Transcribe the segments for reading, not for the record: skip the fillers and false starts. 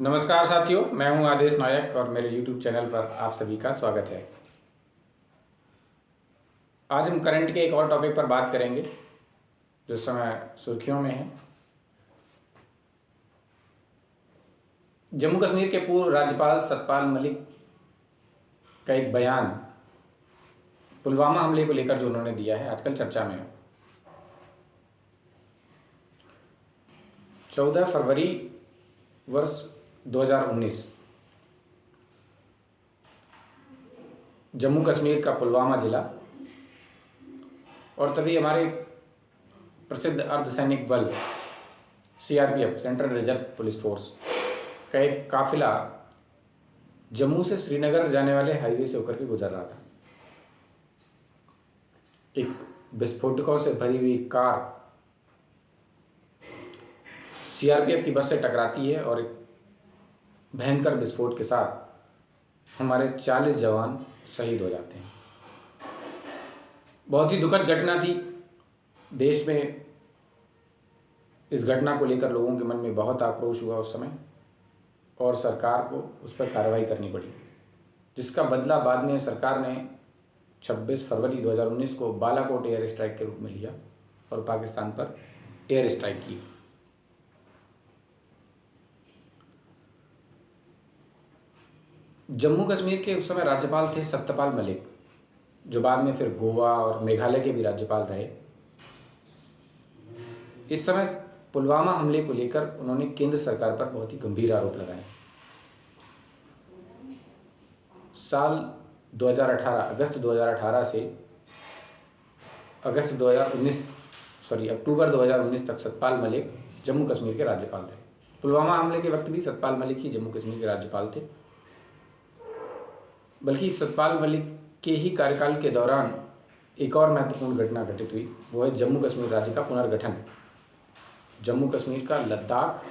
नमस्कार साथियों, मैं हूं आदेश नायक और मेरे YouTube चैनल पर आप सभी का स्वागत है। आज हम करंट के एक और टॉपिक पर बात करेंगे जो इस समय सुर्खियों में है। जम्मू कश्मीर के पूर्व राज्यपाल सतपाल मलिक का एक बयान पुलवामा हमले को लेकर जो उन्होंने दिया है, आजकल चर्चा में है। 14 फरवरी वर्ष 2019 जम्मू कश्मीर का पुलवामा जिला, और तभी हमारे प्रसिद्ध अर्धसैनिक बल CRPF central reserve police force का एक काफिला जम्मू से श्रीनगर जाने वाले हाईवे से होकर के गुजर रहा था। एक विस्फोटकों से भरी हुई कार CRPF की बस से टकराती है और एक भयंकर विस्फोट के साथ हमारे 40 जवान शहीद हो जाते हैं। बहुत ही दुखद घटना थी। देश में इस घटना को लेकर लोगों के मन में बहुत आक्रोश हुआ उस समय, और सरकार को उस पर कार्रवाई करनी पड़ी, जिसका बदला बाद में सरकार ने 26 फरवरी 2019 को बालाकोट एयर स्ट्राइक के रूप में लिया और पाकिस्तान पर एयर स्ट्राइक की। जम्मू कश्मीर के उस समय राज्यपाल थे सत्यपाल मलिक, जो बाद में फिर गोवा और मेघालय के भी राज्यपाल रहे। इस समय पुलवामा हमले को लेकर उन्होंने केंद्र सरकार पर बहुत ही गंभीर आरोप लगाए। साल 2018 अगस्त 2018 से अक्टूबर 2019 तक सतपाल मलिक जम्मू कश्मीर के राज्यपाल रहे। पुलवामा हमले के वक्त भी सतपाल मलिक ही जम्मू कश्मीर के राज्यपाल थे। बल्कि सतपाल मलिक के ही कार्यकाल के दौरान एक और महत्वपूर्ण घटना घटित हुई, वो है जम्मू कश्मीर राज्य का पुनर्गठन। जम्मू कश्मीर का लद्दाख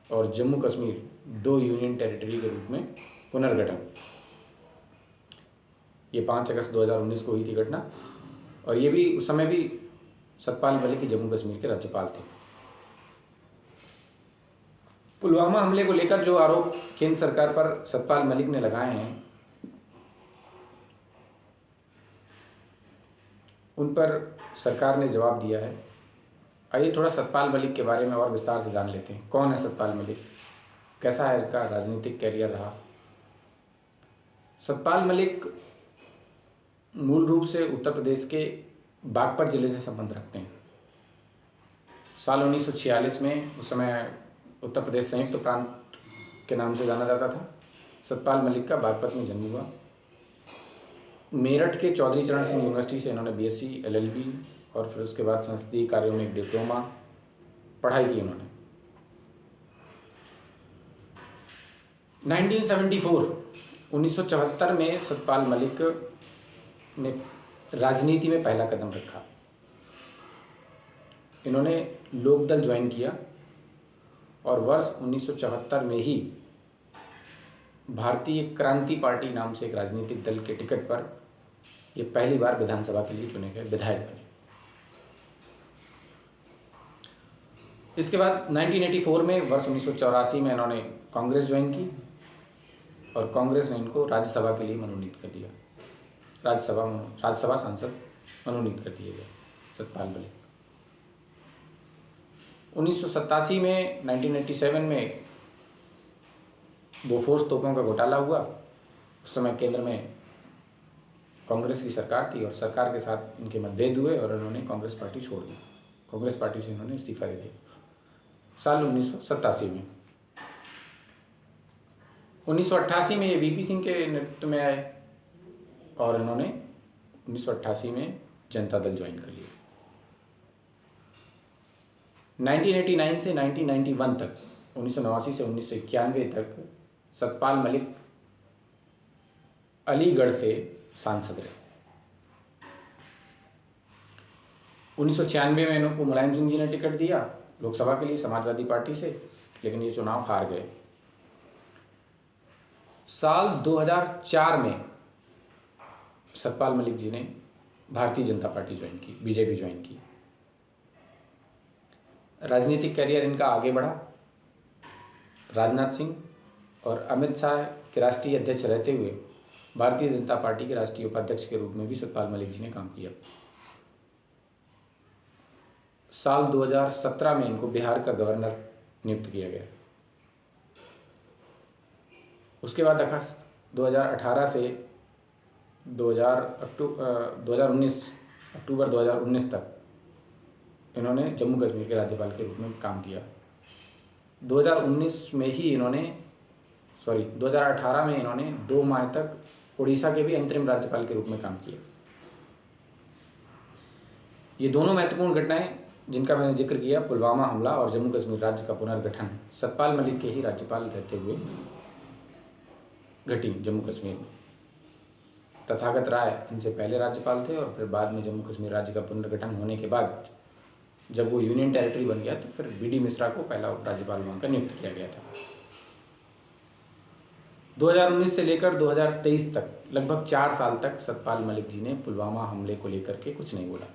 और जम्मू कश्मीर 2 यूनियन टेरिटरी के रूप में पुनर्गठन। ये 5 अगस्त 2019 को हुई थी घटना, और ये भी उस समय भी सतपाल मलिक ही जम्मू कश्मीर के राज्यपाल थे। पुलवामा हमले को लेकर जो आरोप केंद्र सरकार पर सतपाल मलिक ने लगाए हैं, उन पर सरकार ने जवाब दिया है। आइए थोड़ा सतपाल मलिक के बारे में और विस्तार से जान लेते हैं। कौन है सतपाल मलिक, कैसा है इनका राजनीतिक कैरियर रहा। सतपाल मलिक मूल रूप से उत्तर प्रदेश के बागपत जिले से संबंध रखते हैं। साल 1946 में, उस समय उत्तर प्रदेश संयुक्त प्रांत के नाम से जाना जाता था, सतपाल मलिक का बागपत में जन्म हुआ। मेरठ के चौधरी चरण सिंह यूनिवर्सिटी से इन्होंने BSc LLB और फिर उसके बाद संसदीय कार्यों में एक डिप्लोमा पढ़ाई की उन्होंने। 1974 में सतपाल मलिक ने राजनीति में पहला कदम रखा। इन्होंने लोकदल ज्वाइन किया और वर्ष 1974 में ही भारतीय क्रांति पार्टी नाम से एक राजनीतिक दल के टिकट पर ये पहली बार विधानसभा के लिए चुने गए विधायक बने। इसके बाद 1984 में, वर्ष 1984 में इन्होंने कांग्रेस ज्वाइन की और कांग्रेस ने इनको राज्यसभा के लिए मनोनीत कर दिया। राज्यसभा सांसद मनोनीत कर दिए गए सतपाल मलिक। 1987 में, 1987 में बोफोर्स तोपों का घोटाला हुआ। उस समय केंद्र में कांग्रेस की सरकार थी और सरकार के साथ इनके मतभेद हुए और उन्होंने कांग्रेस पार्टी छोड़ दी। कांग्रेस पार्टी से इन्होंने इस्तीफा दे दिया साल 1987 में। 1988 में ये VP सिंह के नेतृत्व में आए और इन्होंने 1988 में जनता दल ज्वाइन कर लिया। 1989 से 1991 तक, 1989 से 1991 तक सतपाल मलिक अलीगढ़ से सांसद रहे। 1996 में इनको मुलायम सिंह जी ने टिकट दिया लोकसभा के लिए समाजवादी पार्टी से, लेकिन ये चुनाव हार गए। साल 2004 में सतपाल मलिक जी ने भारतीय जनता पार्टी ज्वाइन की, BJP ज्वाइन की। राजनीतिक करियर इनका आगे बढ़ा। राजनाथ सिंह और अमित शाह के राष्ट्रीय अध्यक्ष रहते हुए भारतीय जनता पार्टी के राष्ट्रीय उपाध्यक्ष के रूप में भी सतपाल मलिक जी ने काम किया। साल 2017 में इनको बिहार का गवर्नर नियुक्त किया गया। उसके बाद अगस्त 2018 से अक्टूबर 2019 तक इन्होंने जम्मू कश्मीर के राज्यपाल के रूप में काम किया। 2018 में इन्होंने 2 माह तक उड़ीसा के भी अंतरिम राज्यपाल के रूप में काम किया। ये दोनों महत्वपूर्ण घटनाएं जिनका मैंने जिक्र किया, पुलवामा हमला और जम्मू कश्मीर राज्य का पुनर्गठन, सतपाल मलिक के ही राज्यपाल रहते हुए घटी जम्मू कश्मीर में। तथागत राय इनसे पहले राज्यपाल थे और फिर बाद में जम्मू कश्मीर राज्य का पुनर्गठन होने के बाद जब वो यूनियन टेरिटरी बन गया तो फिर बी.डी. मिश्रा को पहला उपराज्यपाल वहाँ का नियुक्त किया गया था। 2019 से लेकर 2023 तक लगभग 4 साल तक सतपाल मलिक जी ने पुलवामा हमले को लेकर के कुछ नहीं बोला।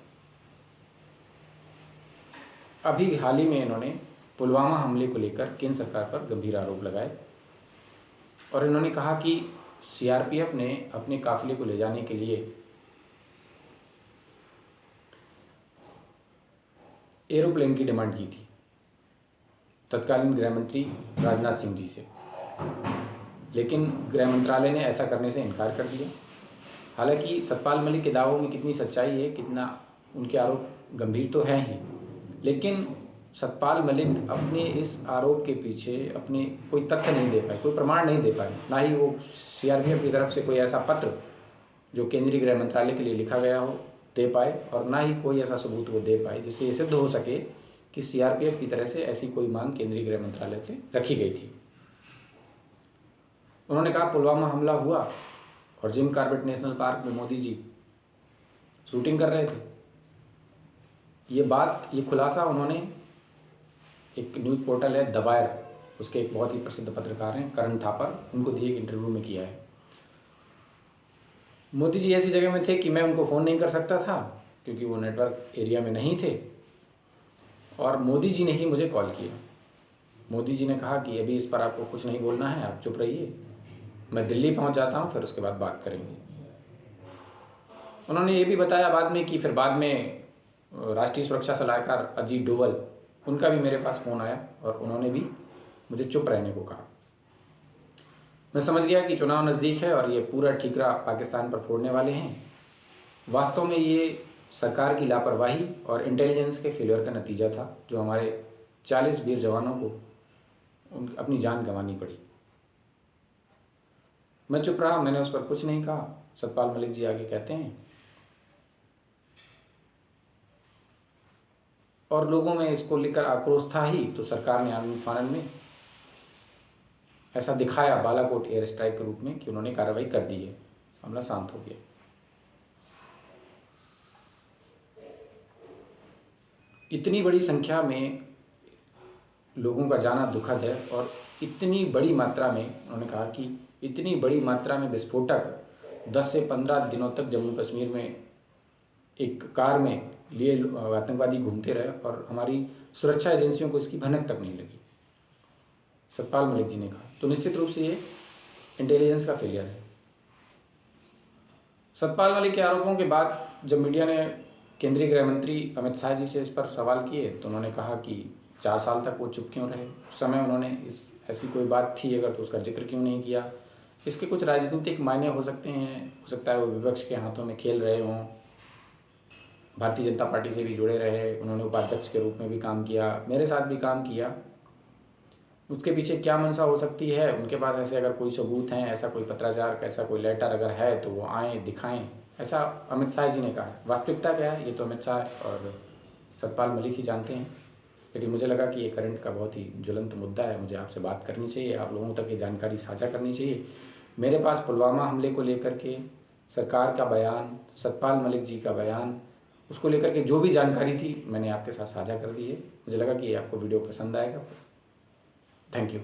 अभी हाल ही में इन्होंने पुलवामा हमले को लेकर केंद्र सरकार पर गंभीर आरोप लगाए और इन्होंने कहा कि सीआरपीएफ ने अपने काफिले को ले जाने के लिए एरोप्लेन की डिमांड की थी तत्कालीन गृह मंत्री राजनाथ सिंह जी से, लेकिन गृह मंत्रालय ने ऐसा करने से इनकार कर दिया। हालांकि सतपाल मलिक के दावों में कितनी सच्चाई है, कितना उनके आरोप गंभीर तो हैं ही, लेकिन सतपाल मलिक अपने इस आरोप के पीछे अपने कोई तथ्य नहीं दे पाए, कोई प्रमाण नहीं दे पाए। ना ही वो सीआरपीएफ की तरफ से कोई ऐसा पत्र जो केंद्रीय गृह मंत्रालय के लिए लिखा गया हो दे पाए, और ना ही कोई ऐसा सबूत वो दे पाए जिससे ये सिद्ध हो सके कि सीआरपीएफ की तरह से ऐसी कोई मांग केंद्रीय गृह मंत्रालय से रखी गई थी। उन्होंने कहा पुलवामा हमला हुआ और जिम कॉर्बेट नेशनल पार्क में मोदी जी शूटिंग कर रहे थे। ये खुलासा उन्होंने एक न्यूज़ पोर्टल है द वायर, उसके एक बहुत ही प्रसिद्ध पत्रकार हैं करण थापर, उनको दिए एक इंटरव्यू में किया है। मोदी जी ऐसी जगह में थे कि मैं उनको फ़ोन नहीं कर सकता था क्योंकि वो नेटवर्क एरिया में नहीं थे, और मोदी जी ने ही मुझे कॉल किया। मोदी जी ने कहा कि अभी इस पर आपको कुछ नहीं बोलना है, आप चुप रहिए, मैं दिल्ली पहुंच जाता हूं, फिर उसके बाद बात करेंगे। उन्होंने ये भी बताया बाद में कि फिर बाद में राष्ट्रीय सुरक्षा सलाहकार अजीत डोवल, उनका भी मेरे पास फ़ोन आया और उन्होंने भी मुझे चुप रहने को कहा। मैं समझ गया कि चुनाव नज़दीक है और ये पूरा ठीकरा पाकिस्तान पर फोड़ने वाले हैं। वास्तव में ये सरकार की लापरवाही और इंटेलिजेंस के फेलियर का नतीजा था, जो हमारे 40 वीर जवानों को अपनी जान गंवानी पड़ी। मैं चुप रहा, मैंने उस पर कुछ नहीं कहा। सतपाल मलिक जी आगे कहते हैं, और लोगों में इसको लेकर आक्रोश था ही तो सरकार ने आनंद फानन में ऐसा दिखाया बालाकोट एयर स्ट्राइक के रूप में कि उन्होंने कार्रवाई कर दी है, हमला शांत हो गया। इतनी बड़ी संख्या में लोगों का जाना दुखद है और इतनी बड़ी मात्रा में, उन्होंने कहा कि इतनी बड़ी मात्रा में विस्फोटक 10 से 15 दिनों तक जम्मू कश्मीर में एक कार में लिए आतंकवादी घूमते रहे और हमारी सुरक्षा एजेंसियों को इसकी भनक तक नहीं लगी, सतपाल मलिक जी ने कहा। तो निश्चित रूप से ये इंटेलिजेंस का फेलियर है। सतपाल मलिक के आरोपों के बाद जब मीडिया ने केंद्रीय गृह मंत्री अमित शाह जी से इस पर सवाल किए तो उन्होंने कहा कि 4 साल तक वो चुप क्यों रहे, उस समय उन्होंने ऐसी कोई बात थी अगर तो उसका जिक्र क्यों नहीं किया। इसके कुछ राजनीतिक मायने हो सकते हैं, हो सकता है वो विपक्ष के हाथों में खेल रहे हों, भारतीय जनता पार्टी से भी जुड़े रहे, उन्होंने उपाध्यक्ष के रूप में भी काम किया, मेरे साथ भी काम किया। उसके पीछे क्या मंशा हो सकती है, उनके पास ऐसे अगर कोई सबूत हैं, ऐसा कोई पत्राचार, ऐसा कोई लेटर अगर है तो वो आएँ दिखाएं, ऐसा अमित शाह जी ने कहा। वास्तविकता क्या है ये तो अमित शाह और सतपाल मलिक ही जानते हैं, लेकिन मुझे लगा कि ये करंट का बहुत ही ज्वलंत मुद्दा है, मुझे आपसे बात करनी चाहिए, आप लोगों तक ये जानकारी साझा करनी चाहिए। मेरे पास पुलवामा हमले को लेकर के सरकार का बयान, सतपाल मलिक जी का बयान, उसको लेकर के जो भी जानकारी थी मैंने आपके साथ साझा कर दी है। मुझे लगा कि आपको वीडियो पसंद आएगा। Thank you.